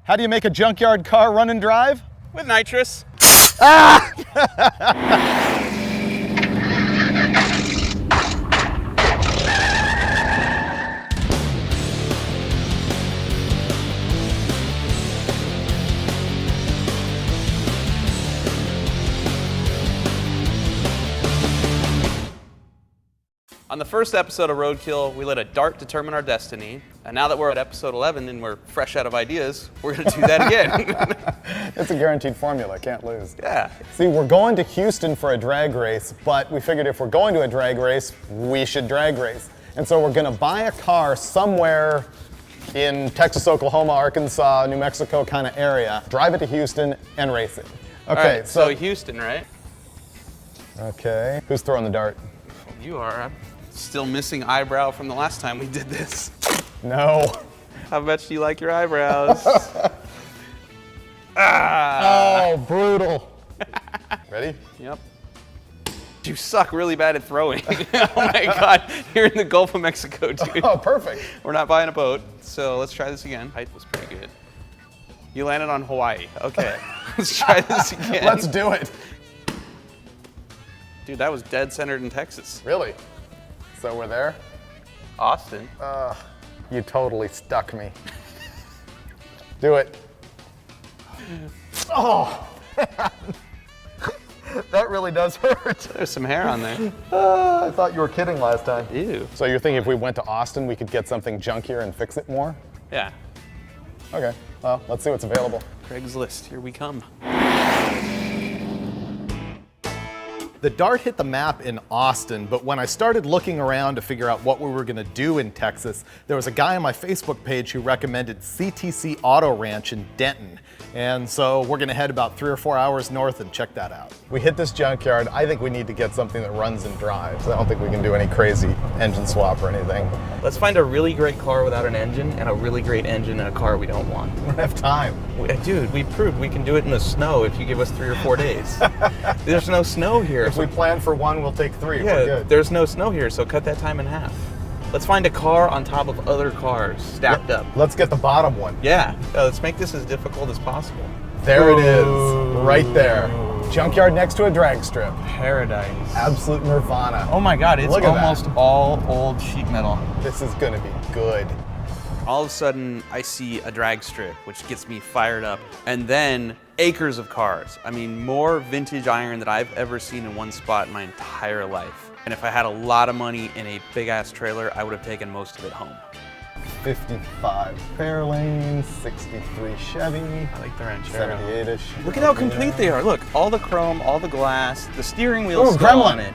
How do you make a junkyard car run and drive? With nitrous. On the first episode of Roadkill, we let a dart determine our destiny. And now that we're at episode 11 and we're fresh out of ideas, we're gonna do that again. It's a guaranteed formula, can't lose. Yeah. See, we're going to Houston for a drag race, but we figured if we're going to a drag race, we should drag race. And so we're gonna buy a car somewhere in Texas, Oklahoma, Arkansas, New Mexico kind of area, drive it to Houston and race it. Okay, All right, so Houston, right? Okay, who's throwing the dart? You are. I'm still missing eyebrow from the last time we did this. No. How much do you like your eyebrows? Oh, brutal. Ready? Yep. You suck really bad at throwing. Oh my God, you're in the Gulf of Mexico, dude. Oh, perfect. We're not buying a boat, so let's try this again. Height was pretty good. You landed on Hawaii. Okay, let's try this again. Let's do it. Dude, that was dead centered in Texas. Really? So we're there? Austin. You totally stuck me. Do it. Oh, that really does hurt. There's some hair on there. I thought you were kidding last time. Ew. So you're thinking if we went to Austin, we could get something junkier and fix it more? Yeah. Okay, well, let's see what's available. Craigslist, here we come. The dart hit the map in Austin, but when I started looking around to figure out what we were gonna do in Texas, there was a guy on my Facebook page who recommended CTC Auto Ranch in Denton. And so we're gonna head about 3 or 4 hours north and check that out. We hit this junkyard. I think we need to get something that runs and drives. I don't think we can do any crazy engine swap or anything. Let's find a really great car without an engine and a really great engine in a car we don't want. We don't have time. Dude, we proved we can do it in the snow if you give us 3 or 4 days. There's no snow here. If we plan for one, we'll take 3. Yeah, We're good. there's no snow here, so cut that time in half. Let's find a car on top of other cars stacked up. Let's get the bottom one. Yeah, let's make this as difficult as possible. There it is, right there. Junkyard next to a drag strip. Paradise. Absolute nirvana. Oh my God, it's Look at almost that. all old sheet metal. This is gonna be good. All of a sudden, I see a drag strip, which gets me fired up. And then acres of cars. I mean, more vintage iron than I've ever seen in one spot in my entire life. And if I had a lot of money in a big ass trailer, I would have taken most of it home. 55 Fairlane, 63 Chevy. I like the Ranchero. 78-ish. Look at how complete they are. Look, all the chrome, all the glass, the steering wheel's still Gremlin. on it.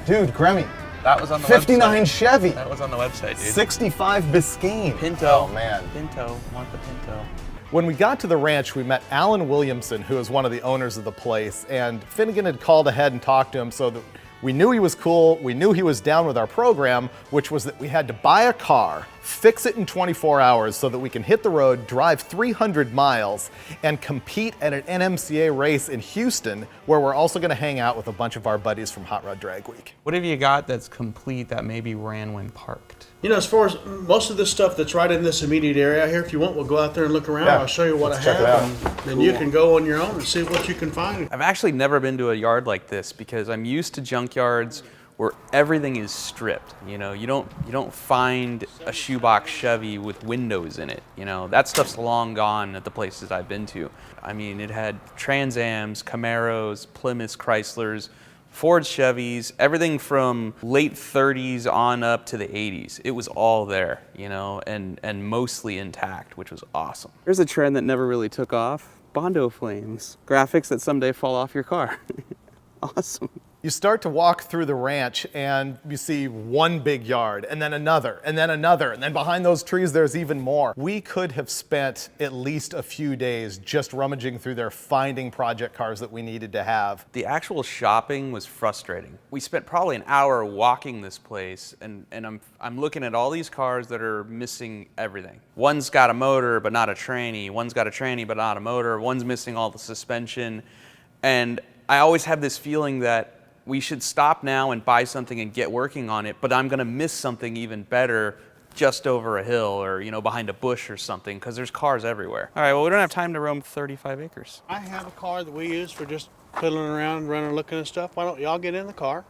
Dude, Gremmy. That was on the 59 website. Chevy. That was on the website, dude. 65 Biscayne. Pinto. Oh, man. Pinto. Want the Pinto. When we got to the ranch, we met Alan Williamson, who is one of the owners of the place, and Finnegan had called ahead and talked to him so that we knew he was cool, we knew he was down with our program, which was that we had to buy a car, fix it in 24 hours so that we can hit the road, drive 300 miles, and compete at an NMCA race in Houston, where we're also gonna hang out with a bunch of our buddies from Hot Rod Drag Week. What have you got that's complete that maybe ran when parked? You know, as far as most of this stuff that's right in this immediate area here, if you want, we'll go out there and look around. Yeah, I'll show you what let's I check it have, out. and then you can go on your own and see what you can find. I've actually never been to a yard like this because I'm used to junkyards where everything is stripped. You know, you don't find a shoebox Chevy with windows in it. You know, that stuff's long gone at the places I've been to. I mean, it had Trans Ams, Camaros, Plymouths, Chryslers, Ford Chevys, everything from late 30s on up to the 80s. It was all there, you know, and mostly intact, which was awesome. Here's a trend that never really took off. Bondo flames. Graphics that someday fall off your car. Awesome. You start to walk through the ranch and you see one big yard and then another and then another, and then behind those trees there's even more. We could have spent at least a few days just rummaging through there finding project cars that we needed to have. The actual shopping was frustrating. We spent probably an hour walking this place, and I'm looking at all these cars that are missing everything. One's got a motor but not a tranny, one's got a tranny but not a motor, one's missing all the suspension, and I always have this feeling that we should stop now and buy something and get working on it, but I'm gonna miss something even better just over a hill or, you know, behind a bush or something, because there's cars everywhere. All right, well, we don't have time to roam 35 acres. I have a car that we use for just piddling around, running, looking at stuff. Why don't y'all get in the car?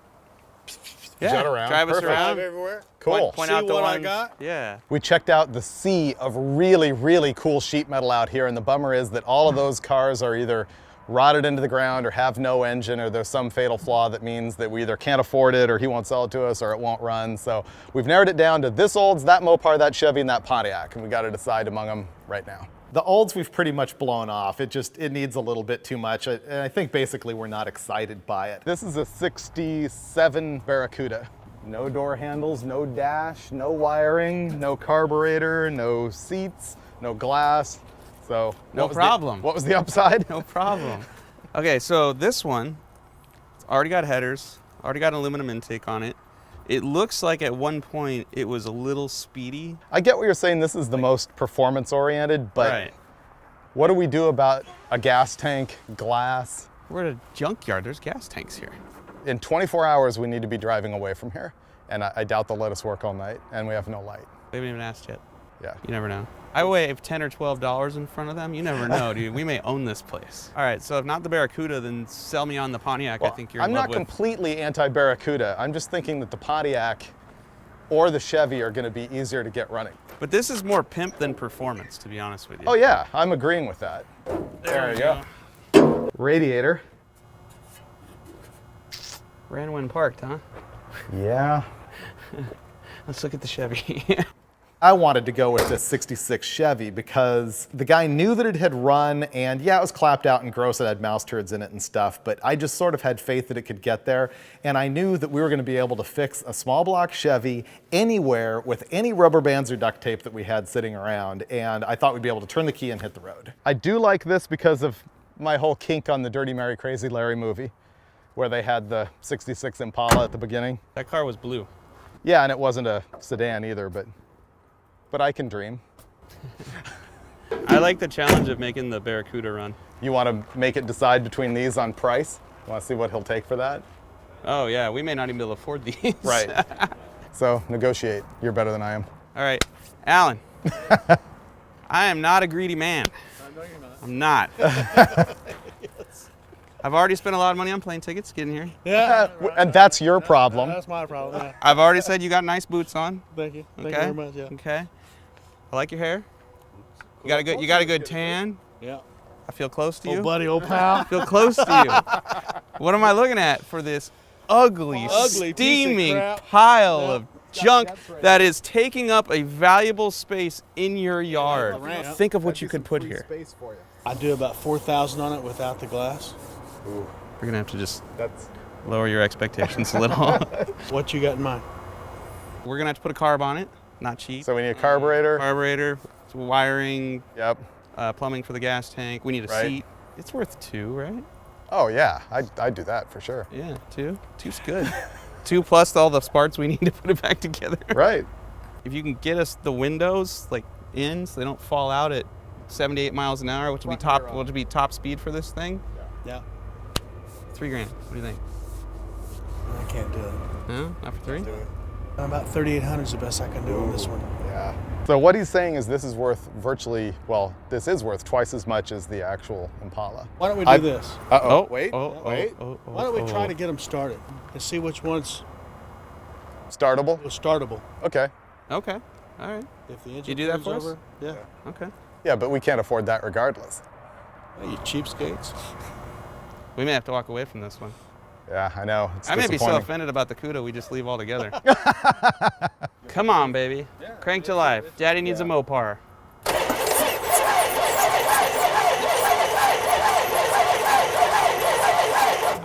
Yeah, around. drive us Perfect. around. Drive everywhere. Cool. Point See out the what I ones. got? Yeah. We checked out the sea of really, really cool sheet metal out here, and the bummer is that all of those cars are either rotted into the ground or have no engine, or there's some fatal flaw that means that we either can't afford it or he won't sell it to us or it won't run. So we've narrowed it down to this Olds, that Mopar, that Chevy, and that Pontiac, and we got to decide among them right now. The Olds we've pretty much blown off. It needs a little bit too much, and I think basically we're not excited by it. This is a 67 Barracuda. No door handles, no dash, no wiring, no carburetor, no seats, no glass. So No problem. What was the upside? No problem. Okay, so this one, it's already got headers, already got an aluminum intake on it. It looks like at one point it was a little speedy. I get what you're saying. This is the most performance oriented, but Right. what do we do about a gas tank, glass? We're at a junkyard. There's gas tanks here. In 24 hours, we need to be driving away from here. And I doubt they'll let us work all night, and we have no light. We haven't even asked yet. Yeah. You never know. I wave $10 or $12 in front of them. You never know, dude. We may own this place. All right, so if not the Barracuda, then sell me on the Pontiac. Well, I think you're I'm in love not with. completely anti-Barracuda. I'm just thinking that the Pontiac or the Chevy are going to be easier to get running. But this is more pimp than performance, to be honest with you. Oh yeah, I'm agreeing with that. There you go. Radiator. Ran when parked, huh? Yeah. Let's look at the Chevy. I wanted to go with this 66 Chevy because the guy knew that it had run, and yeah, it was clapped out and gross, it had mouse turds in it and stuff, but I just sort of had faith that it could get there, and I knew that we were going to be able to fix a small block Chevy anywhere with any rubber bands or duct tape that we had sitting around, and I thought we'd be able to turn the key and hit the road. I do like this because of my whole kink on the Dirty Mary Crazy Larry movie, where they had the 66 Impala at the beginning. That car was blue. Yeah, and it wasn't a sedan either, but I can dream. I like the challenge of making the Barracuda run. You want to make it decide between these on price? You want to see what he'll take for that? Oh yeah, we may not even be able to afford these. Right. So negotiate. You're better than I am. All right, Alan. I am not a greedy man. I know you're not. I'm not. I've already spent a lot of money on plane tickets getting here. Yeah. And that's your problem. That's my problem. Yeah. I've already said you got nice boots on. Thank you. Thank you Okay. very much. Yeah. Okay. I like your hair. You got a good tan. Yeah. I feel close to you. Old buddy, old pal. I feel close to you. What am I looking at for this ugly Ugly piece of steaming crap. pile Yeah. of junk That's right. that is taking up a valuable space in your yard? right. Think of what you could put here. Space for you. I do about 4,000 on it without the glass. Ooh, We're gonna have to just that's lower your expectations a little. What you got in mind? We're gonna have to put a carb on it. Not cheap. so we need a carburetor. Carburetor, wiring, Yep. plumbing for the gas tank. We need a Right. seat. It's worth $2, right? Oh yeah, I'd do that for sure. Yeah, 2. 2's good. 2 plus all the parts we need to put it back together. Right. If you can get us the windows like in, so they don't fall out at 78 miles an hour, which would be top speed for this thing. Yeah. $3,000. What do you think? I can't do it. No, not for 3. Do it. About 3,800 is the best I can do on this one. Yeah. So what he's saying is this is worth this is worth twice as much as the actual Impala. Why don't we do this? Uh-oh. Wait. Why don't we try to get them started and see which one's Startable? startable? Okay. Okay. All right. If the engine You do that turns for us? over, yeah. Okay. Yeah, but we can't afford that regardless. Hey, you cheapskates. We may have to walk away from this one. Yeah, I know. It's I may be so disappointing. offended about the Cuda, we just leave altogether. Come on, baby. Crank to life. Daddy needs a Mopar.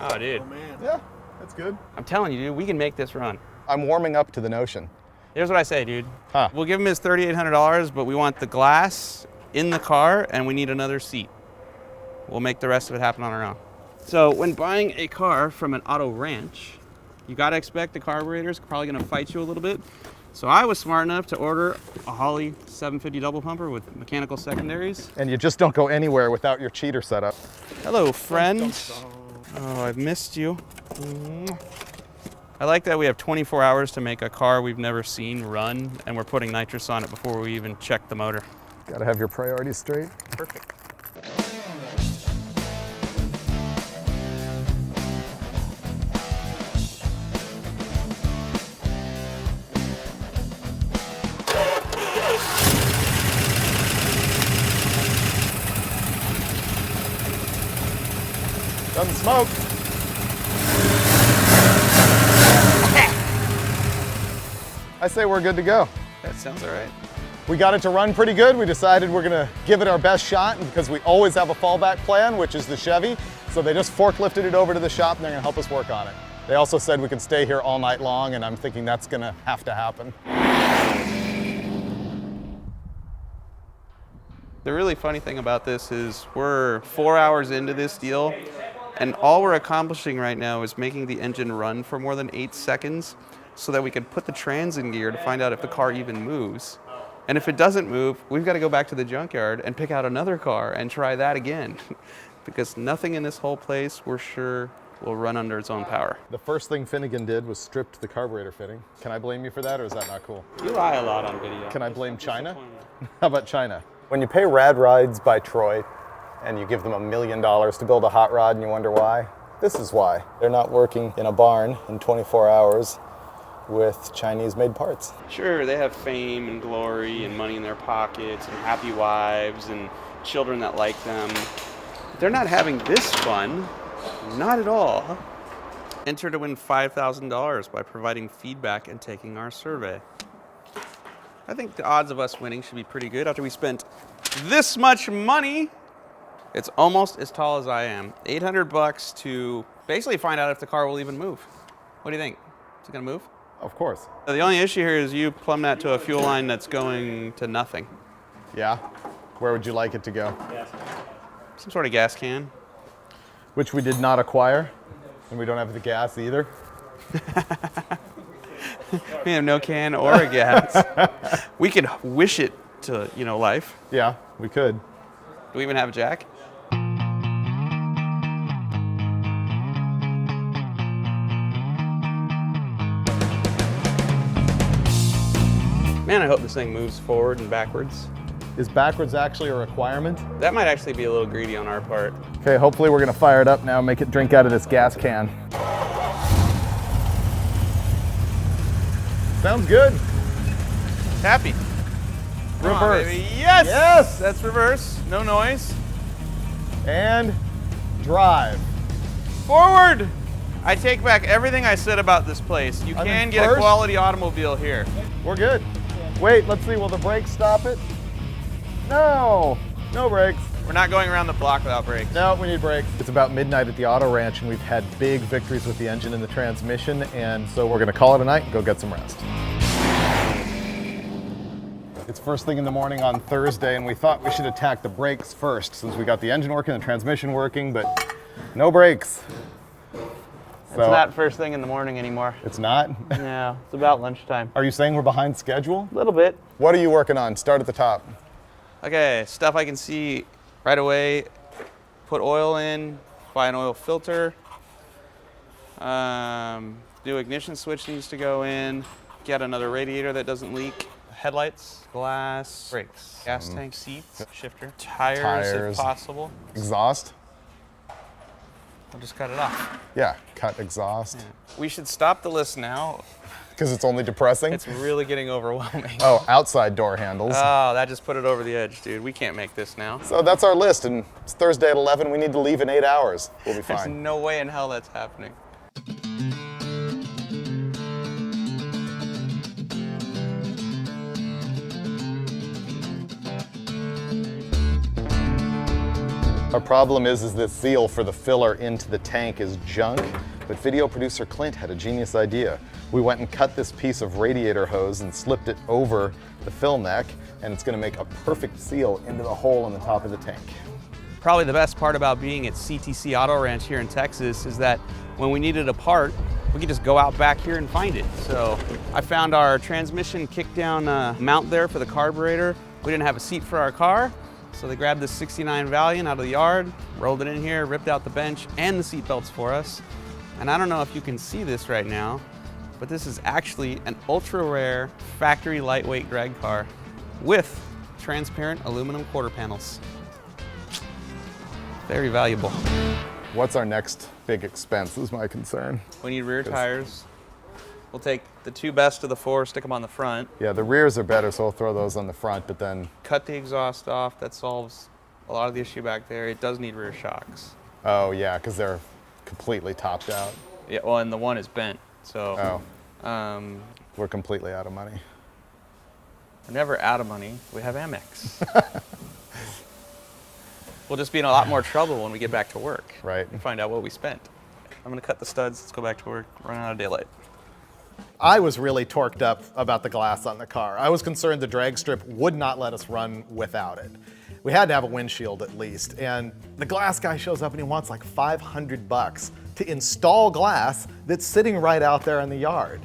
Oh, dude. Oh, man. Yeah, that's good. I'm telling you, dude, we can make this run. I'm warming up to the notion. Here's what I say, dude. Huh. We'll give him his $3,800, but we want the glass in the car, and we need another seat. We'll make the rest of it happen on our own. So when buying a car from an auto ranch, you gotta expect the carburetor's probably gonna fight you a little bit. So I was smart enough to order a Holley 750 double pumper with mechanical secondaries. And you just don't go anywhere without your cheater setup. Hello, friend. Oh, I've missed you. I like that we have 24 hours to make a car we've never seen run, and we're putting nitrous on it before we even check the motor. Gotta have your priorities straight. Perfect. Doesn't smoke. I say we're good to go. That sounds all right. We got it to run pretty good. We decided we're gonna give it our best shot because we always have a fallback plan, which is the Chevy. So they just forklifted it over to the shop and they're gonna help us work on it. They also said we can stay here all night long, and I'm thinking that's gonna have to happen. The really funny thing about this is we're 4 hours into this deal, and all we're accomplishing right now is making the engine run for more than 8 seconds so that we can put the trans in gear to find out if the car even moves. And if it doesn't move, we've got to go back to the junkyard and pick out another car and try that again. Because nothing in this whole place, we're sure, will run under its own power. The first thing Finnegan did was stripped the carburetor fitting. Can I blame you for that, or is that not cool? You lie a lot on video. Can I blame China? How about China? When you pay Rad Rides by Troy and you give them $1 million to build a hot rod and you wonder why, this is why. They're not working in a barn in 24 hours with Chinese-made parts. Sure, they have fame and glory and money in their pockets and happy wives and children that like them. They're not having this fun. Not at all. Enter to win $5,000 by providing feedback and taking our survey. I think the odds of us winning should be pretty good after we spent this much money. It's almost as tall as I am. $800 to basically find out if the car will even move. What do you think? Is it gonna move? Of course. The only issue here is you plumb that to a fuel line that's going to nothing. Yeah? Where would you like it to go? Some sort of gas can. Which we did not acquire, and we don't have the gas either. We have no can or a gas. We could wish it to, life. Yeah, we could. Do we even have a jack? Man, I hope this thing moves forward and backwards. Is backwards actually a requirement? That might actually be a little greedy on our part. Okay, hopefully we're gonna fire it up now, make it drink out of this gas can. Sounds good. Happy. Come on, Reverse. baby. Yes! Yes! That's reverse. No noise. And drive. Forward! I take back everything I said about this place. You I'm can in get a first. quality automobile here. We're good. Wait, let's see, will the brakes stop it? No, no brakes. We're not going around the block without brakes. No, we need brakes. It's about midnight at the auto ranch, and we've had big victories with the engine and the transmission, and so we're gonna call it a night and go get some rest. It's first thing in the morning on Thursday, and we thought we should attack the brakes first, since we got the engine working and the transmission working, but no brakes. It's not first thing in the morning anymore. It's not? No, it's about lunchtime. Are you saying we're behind schedule? A little bit. What are you working on? Start at the top. Okay, stuff I can see right away. Put oil in, buy an oil filter. Do ignition switch needs to go in. Get another radiator that doesn't leak. Headlights, glass, brakes, gas tank, seats, shifter, tires if possible. Exhaust? I'll just cut it off. Yeah, cut exhaust. Yeah. We should stop the list now. Because it's only depressing? It's really getting overwhelming. Oh, outside door handles. Oh, that just put it over the edge, dude. We can't make this now. So that's our list, and it's Thursday at 11. We need to leave in 8 hours. We'll be There's fine. no way in hell that's happening. Our problem is this seal for the filler into the tank is junk, but video producer Clint had a genius idea. We went and cut this piece of radiator hose and slipped it over the fill neck, and it's gonna make a perfect seal into the hole in the top of the tank. Probably the best part about being at CTC Auto Ranch here in Texas is that when we needed a part, we could just go out back here and find it. So I found our transmission kickdown mount there for the carburetor. We didn't have a seat for our car, so they grabbed this 69 Valiant out of the yard, rolled it in here, ripped out the bench and the seat belts for us. And I don't know if you can see this right now, but this is actually an ultra rare factory lightweight drag car with transparent aluminum quarter panels. Very valuable. What's our next big expense is my concern. We need rear tires. We'll take the 2 best of the 4, stick them on the front. Yeah, the rears are better, so we'll throw those on the front, but then... Cut the exhaust off. That solves a lot of the issue back there. It does need rear shocks. Oh, yeah, because they're completely topped out. Yeah, well, and the one is bent, so... Oh. We're completely out of money. We're never out of money. We have Amex. We'll just be in a lot more trouble when we get back to work. Right. And find out what we spent. I'm gonna cut the studs. Let's go back to work. Run out of daylight. I was really torqued up about the glass on the car. I was concerned the drag strip would not let us run without it. We had to have a windshield at least, and the glass guy shows up and he wants like $500 to install glass that's sitting right out there in the yard.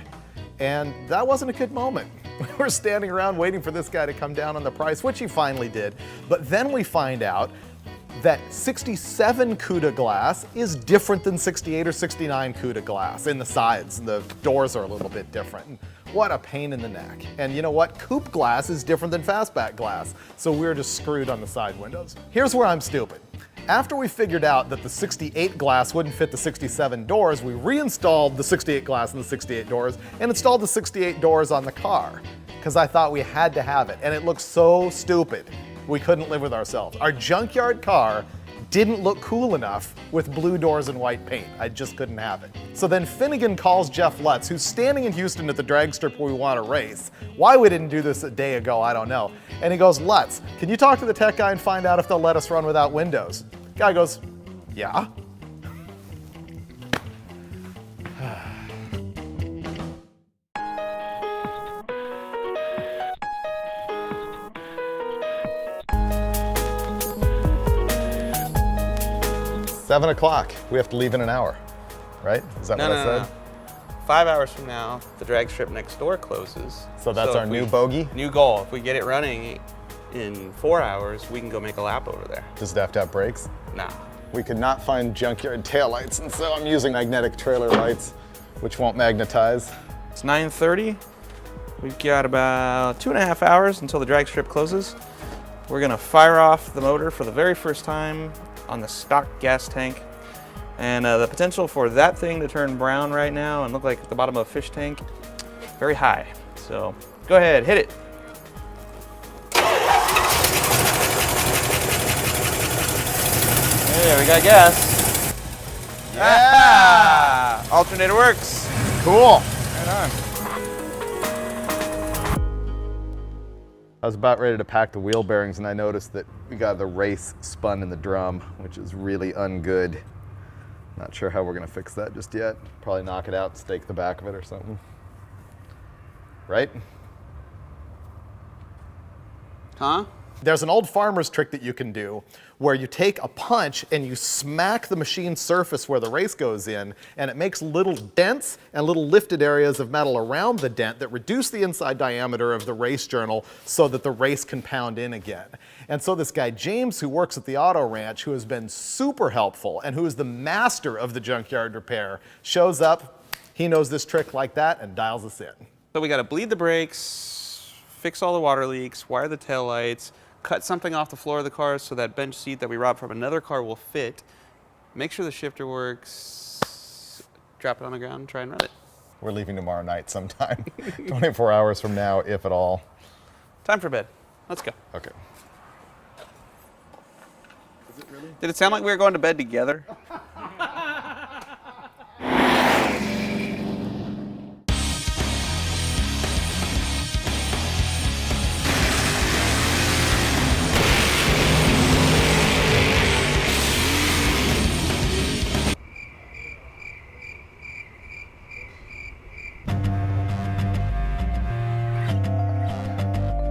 And that wasn't a good moment. We were standing around waiting for this guy to come down on the price, which he finally did. But then we find out that 67 Cuda glass is different than 68 or 69 Cuda glass in the sides, and the doors are a little bit different. And what a pain in the neck. And you know what? Coupe glass is different than fastback glass, so we're just screwed on the side windows. Here's where I'm stupid. After we figured out that the 68 glass wouldn't fit the 67 doors, we reinstalled the 68 glass in the 68 doors and installed the 68 doors on the car, because I thought we had to have it, and it looked so stupid. We couldn't live with ourselves. Our junkyard car didn't look cool enough with blue doors and white paint. I just couldn't have it. So then Finnegan calls Jeff Lutz, who's standing in Houston at the drag strip where we want to race. Why we didn't do this a day ago, I don't know. And he goes, Lutz, can you talk to the tech guy and find out if they'll let us run without windows? Guy goes, yeah. 7 o'clock. We have to leave in an hour, right? Is that what I said? No. 5 hours from now, the drag strip next door closes. So that's our new bogey? New goal. If we get it running in 4 hours, we can go make a lap over there. Does it have to have brakes? Nah. We could not find junkyard taillights, and so I'm using magnetic trailer lights, which won't magnetize. It's 9:30. We've got about 2.5 hours until the drag strip closes. We're gonna fire off the motor for the very first time on the stock gas tank. And the potential for that thing to turn brown right now and look like the bottom of a fish tank, very high. So go ahead, hit it. There, we got gas. Yeah! Alternator works. Cool. Right on. I was about ready to pack the wheel bearings and I noticed that we got the race spun in the drum, which is really ungood. Not sure how we're gonna fix that just yet. Probably knock it out, stake the back of it or something. Right? Huh? There's an old farmer's trick that you can do where you take a punch and you smack the machine surface where the race goes in, and it makes little dents and little lifted areas of metal around the dent that reduce the inside diameter of the race journal so that the race can pound in again. And so this guy James, who works at the auto ranch, who has been super helpful and who is the master of the junkyard repair, shows up, he knows this trick like that, and dials us in. So we gotta bleed the brakes, fix all the water leaks, wire the taillights, cut something off the floor of the car so that bench seat that we robbed from another car will fit, make sure the shifter works, drop it on the ground, and try and run it. We're leaving tomorrow night sometime, 24 hours from now, if at all. Time for bed. Let's go. Okay. Did it sound like we were going to bed together?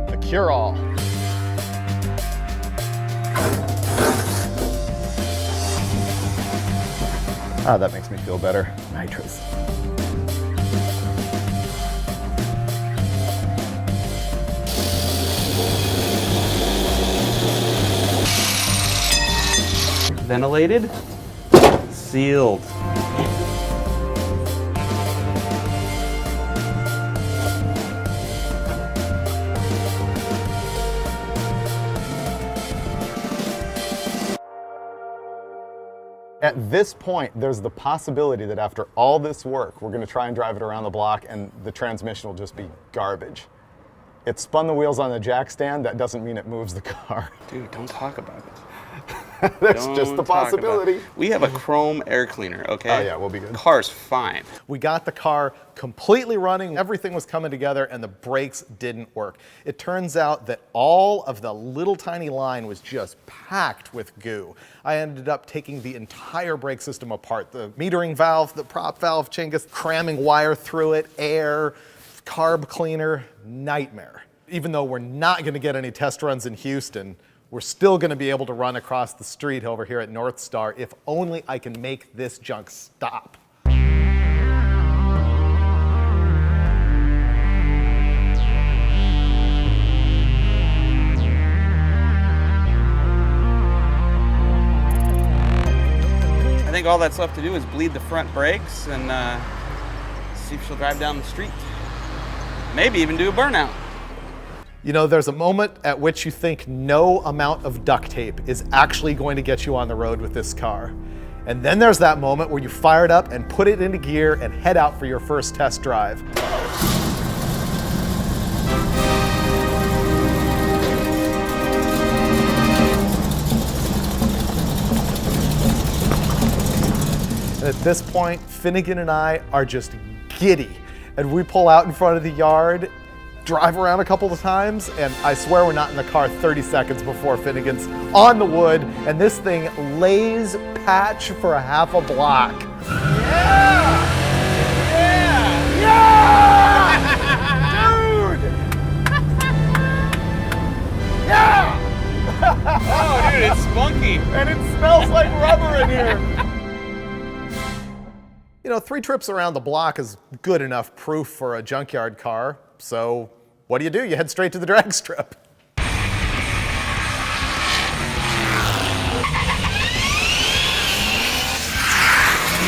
The cure-all. Ah, that makes me feel better. Nitrous. Ventilated, sealed. At this point, there's the possibility that after all this work, we're going to try and drive it around the block and the transmission will just be garbage. It spun the wheels on the jack stand. That doesn't mean it moves the car. Dude, don't talk about it. That's just the possibility. We have a chrome air cleaner, okay? Oh yeah, we'll be good. Car's fine. We got the car completely running, everything was coming together, and the brakes didn't work. It turns out that all of the little tiny line was just packed with goo. I ended up taking the entire brake system apart. The metering valve, the prop valve, chingus, cramming wire through it, air, carb cleaner, nightmare. Even though we're not gonna get any test runs in Houston, we're still gonna be able to run across the street over here at North Star if only I can make this junk stop. I think all that's left to do is bleed the front brakes and see if she'll drive down the street. Maybe even do a burnout. You know, there's a moment at which you think no amount of duct tape is actually going to get you on the road with this car. And then there's that moment where you fire it up and put it into gear and head out for your first test drive. And at this point, Finnegan and I are just giddy. And we pull out in front of the yard, drive around a couple of times, and I swear we're not in the car 30 seconds before Finnegan's on the wood, and this thing lays patch for a half a block. Yeah! Yeah! Yeah! Dude! Yeah! Oh, dude, it's spunky. And it smells like rubber in here. You know, 3 trips around the block is good enough proof for a junkyard car, so what do? You head straight to the drag strip.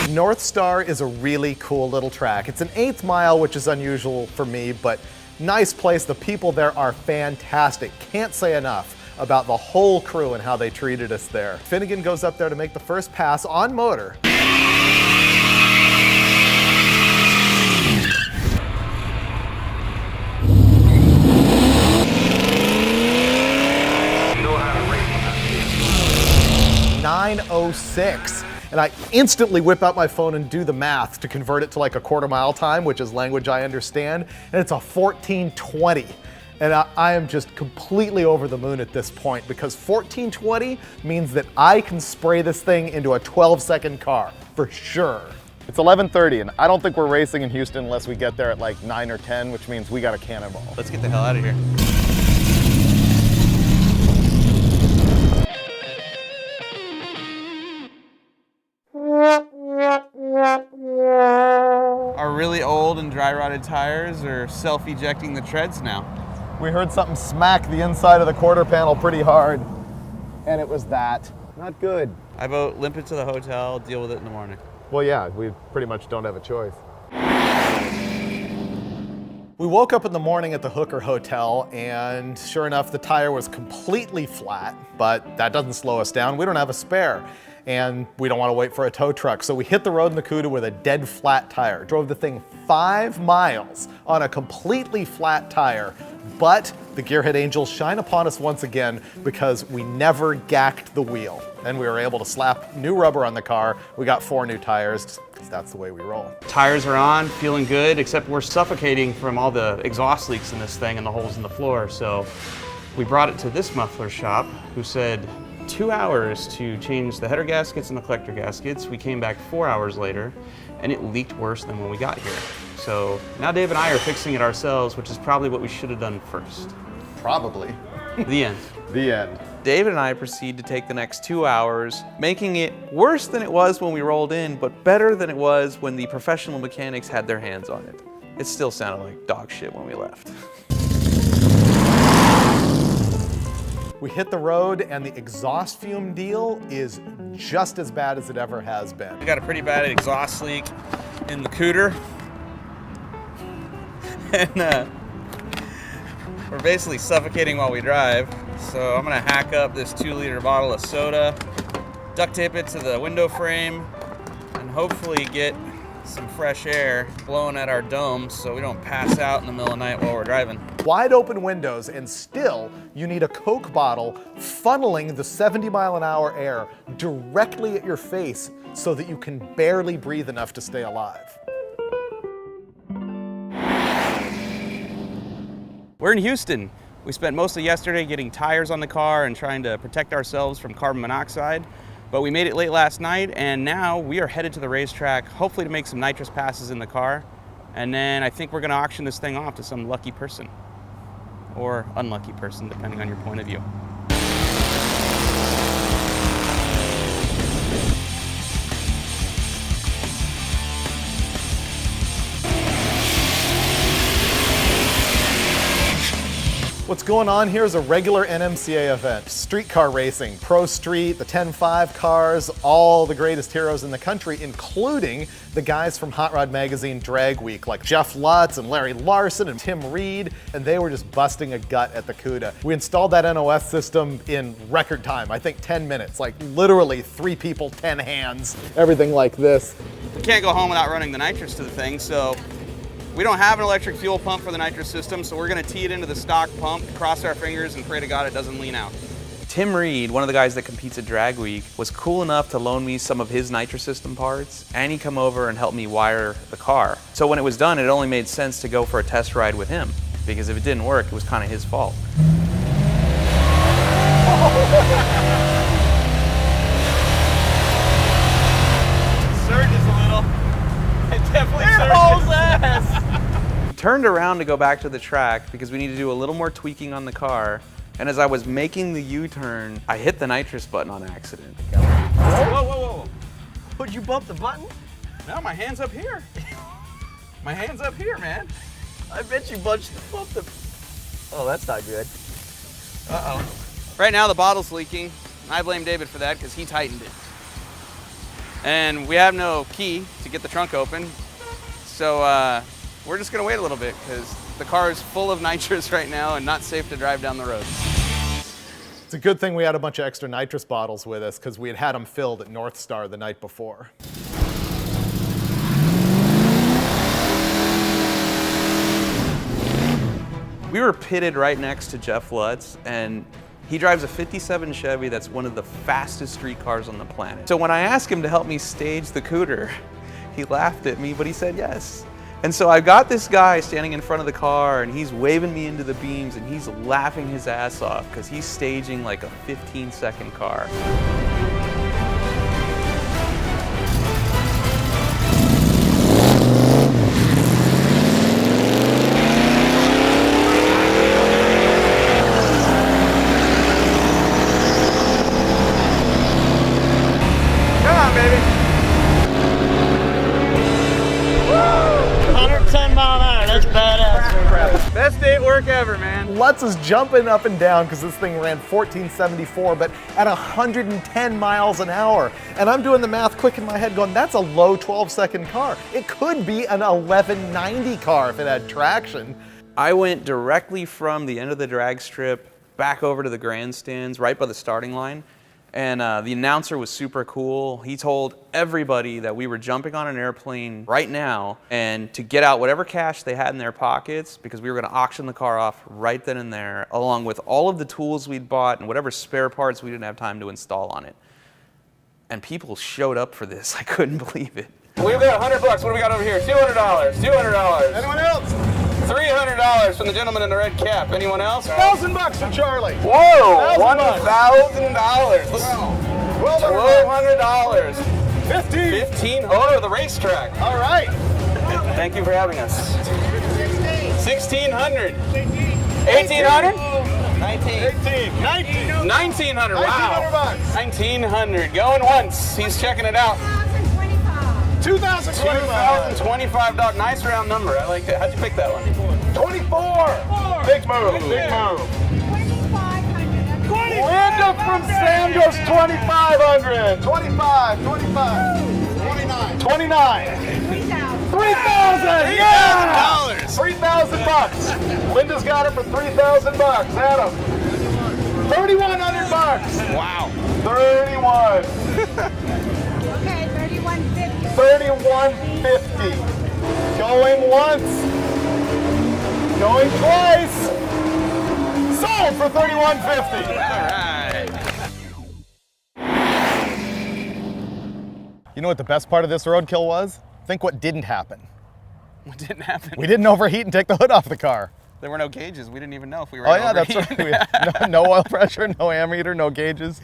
North Star is a really cool little track. It's an 1/8 mile, which is unusual for me, but nice place. The people there are fantastic. Can't say enough about the whole crew and how they treated us there. Finnegan goes up there to make the first pass on motor. .906, and I instantly whip out my phone and do the math to convert it to like a quarter mile time, which is language I understand, and it's a 14:20. And I am just completely over the moon at this point because 14:20 means that I can spray this thing into a 12-second car, for sure. It's 11:30, and I don't think we're racing in Houston unless we get there at like 9 or 10, which means we got a cannonball. Let's get the hell out of here. Our really old and dry rotted tires are self-ejecting the treads now. We heard something smack the inside of the quarter panel pretty hard, and it was that. Not good. I vote limp it to the hotel, deal with it in the morning. Well, yeah, we pretty much don't have a choice. We woke up in the morning at the Hooker Hotel, and sure enough, the tire was completely flat, but that doesn't slow us down. We don't have a spare, and we don't want to wait for a tow truck. So we hit the road in the Cuda with a dead flat tire. Drove the thing 5 miles on a completely flat tire, but the Gearhead Angels shine upon us once again because we never gacked the wheel. And we were able to slap new rubber on the car. We got 4 new tires, because that's the way we roll. Tires are on, feeling good, except we're suffocating from all the exhaust leaks in this thing and the holes in the floor. So we brought it to this muffler shop, who said 2 hours to change the header gaskets and the collector gaskets. We came back 4 hours later, and it leaked worse than when we got here. So now Dave and I are fixing it ourselves, which is probably what we should have done first. Probably. The end. The end. David and I proceed to take the next 2 hours, making it worse than it was when we rolled in, but better than it was when the professional mechanics had their hands on it. It still sounded like dog shit when we left. We hit the road, and the exhaust fume deal is just as bad as it ever has been. We got a pretty bad exhaust leak in the Cuda. And we're basically suffocating while we drive. So I'm gonna hack up this 2-liter bottle of soda duct tape it to the window frame, and hopefully get some fresh air blowing at our dome so we don't pass out in the middle of the night while we're driving. Wide open windows, and still you need a Coke bottle funneling the 70-mile-an-hour air directly at your face so that you can barely breathe enough to stay alive. We're in Houston. We spent most of yesterday getting tires on the car and trying to protect ourselves from carbon monoxide. But we made it late last night, and now we are headed to the racetrack, hopefully to make some nitrous passes in the car. And then I think we're gonna auction this thing off to some lucky person. Or unlucky person, depending on your point of view. What's going on here is a regular NMCA event. Streetcar racing, Pro Street, the 10.5 cars, all the greatest heroes in the country, including the guys from Hot Rod Magazine Drag Week, like Jeff Lutz and Larry Larson and Tim Reed, and they were just busting a gut at the Cuda. We installed that NOS system in record time, I think 10 minutes, like literally 3 people, 10 hands, everything like this. We can't go home without running the nitrous to the thing, so we don't have an electric fuel pump for the nitrous system, so we're gonna tee it into the stock pump, cross our fingers, and pray to God it doesn't lean out. Tim Reed, one of the guys that competes at Drag Week, was cool enough to loan me some of his nitrous system parts, and he come over and helped me wire the car. So when it was done, it only made sense to go for a test ride with him, because if it didn't work, it was kind of his fault. Surges a little. It definitely surges. Turned around to go back to the track because we need to do a little more tweaking on the car. And as I was making the U-turn, I hit the nitrous button on accident. Whoa, whoa, whoa. Would you bump the button? No, my hand's up here. My hand's up here, man. I bet you bumped the... Oh, that's not good. Uh-oh. Right now the bottle's leaking. I blame David for that because he tightened it. And we have no key to get the trunk open. So we're just gonna wait a little bit because the car is full of nitrous right now and not safe to drive down the road. It's a good thing we had a bunch of extra nitrous bottles with us because we had them filled at North Star the night before. We were pitted right next to Jeff Lutz, and he drives a 57 Chevy that's one of the fastest street cars on the planet. So when I asked him to help me stage the Cuda, he laughed at me, but he said yes. And so I've got this guy standing in front of the car, and he's waving me into the beams, and he's laughing his ass off because he's staging like a 15-second car. Come on, baby. 110 mile an hour, that's badass. Best date work ever, man. Lutz is jumping up and down because this thing ran 1474, but at 110 miles an hour. And I'm doing the math quick in my head going, that's a low 12-second car. It could be an 1190 car if it had traction. I went directly from the end of the drag strip back over to the grandstands right by the starting line. And the announcer was super cool. He told everybody that we were jumping on an airplane right now and to get out whatever cash they had in their pockets because we were gonna auction the car off right then and there, along with all of the tools we'd bought and whatever spare parts we didn't have time to install on it. And people showed up for this. I couldn't believe it. We've got $100. What do we got over here? $200. $200. Anyone else? $300 from the gentleman in the red cap. Anyone else? $1,000 from Charlie. Whoa! $1,000. $1,200. 15. Oh, the racetrack. All right. Thank you for having us. 1,600. 1,800. 1,900. Wow. 1,900. Going once. He's checking it out. $2,025. Nice round number. I like that. How'd you pick that one? 24. Big move. Big move. 2,500. Linda from Sam goes 2,500. 25. 29. 3,000. Yeah. $3,000. Linda's got it for $3,000. Adam. $3,100. Wow. 31. Okay, 3150. 31.50. Going once. Going twice. Sold for 31.50. All right. You know what the best part of this roadkill was? Think what didn't happen. What didn't happen? We didn't overheat and take the hood off the car. There were no gauges. We didn't even know if we were. Oh yeah, that's right. We had no oil pressure, no ammeter, no gauges.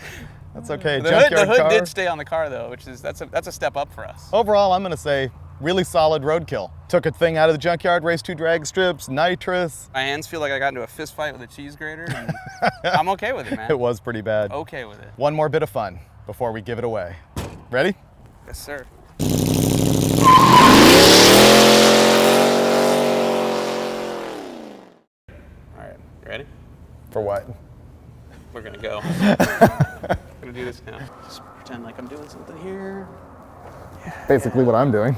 That's okay. The Junkyard hood car. did stay on the car though, which is that's a step up for us. Overall, I'm gonna say really solid roadkill. Took a thing out of the junkyard, raced 2 drag strips, nitrous. My hands feel like I got into a fist fight with a cheese grater, and I'm okay with it, man. It was pretty bad. Okay with it. One more bit of fun before we give it away. Ready? Yes, sir. All right, you ready? For what? We're gonna go. Gonna do this now. Just pretend like I'm doing something here. Basically what I'm doing.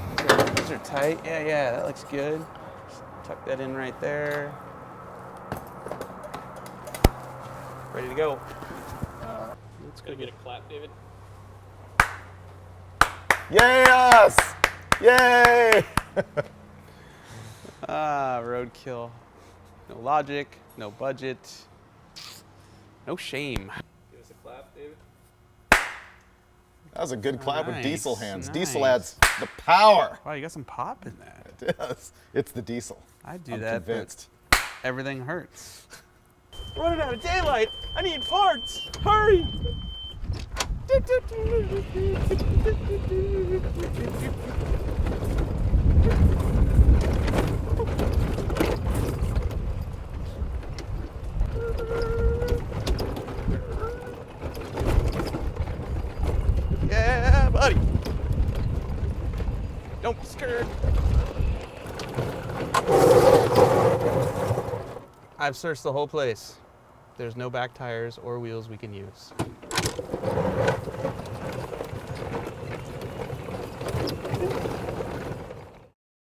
These are tight. Yeah, that looks good. Just tuck that in right there. Ready to go. Let's go get a clap, David. Yes! Yay! Roadkill. No logic, no budget, no shame. Give us a clap, David. That was a good clap with Nice, diesel hands. nice. Diesel adds the power. Wow, you got some pop in that. It is. It's the diesel. I'd do I'm that, convinced. but everything hurts. Running out of daylight. I need parts. Hurry! Yeah, buddy. Don't be scared. I've searched the whole place. There's no back tires or wheels we can use.